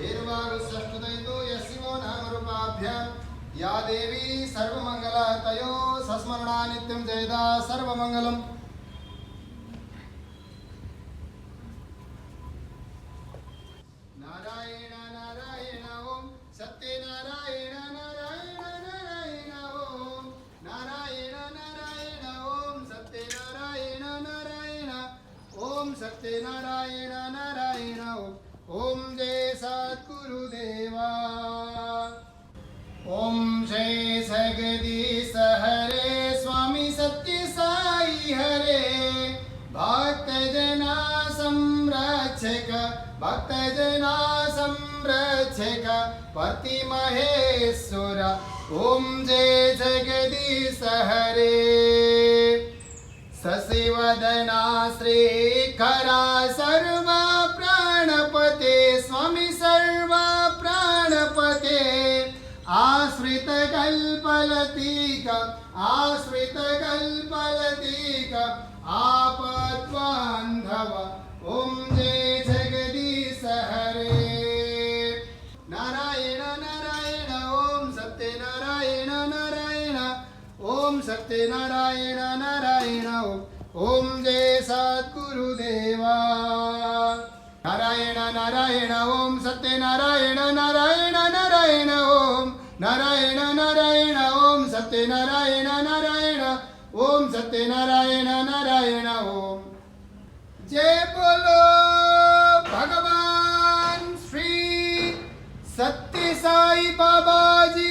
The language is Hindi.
एर्वागुष्ठदयितो यस्मिनो नामरूपाभ्यां या देवी सर्वमंगला तयो सस्मरणा नित्यं जयदा सर्वमंगलम्। नारायण नारायण ओम सत्यनारायण नारायण नारायण ओम नारायण नारायण ओम सत्यनारायण नारायण ओम सत्यनारायण नारायण ओम जय सद्गुरुदेवा। ओम जय जगदीश हरे स्वामी सत्य साई हरे भक्त जना संरक्षक भक्त जना संरक्षक पति महेश्वर ओम जय जगदीश हरे। शशिवदना श्रीकरा सर्व प्राणपते स्वामी सर्व प्राणपते आश्रित कल्पलतिक आश्रित कल्पलतिक आपद्बान्धव ओम जय जगदीश हरे। नारायण नारायण ओम सत्यनारायण नारायण ओम सत्यनारायण नारायण ओम जय सद्गुरुदेवा। नारायण नारायण ओम सत्यनारायण नारायण नारायण ओम नारायण नारायण ओम सत्यनारायण नारायण ओम सत्यनारायण नारायण ओम। जय बोलो भगवान श्री सत्य साई बाबा जी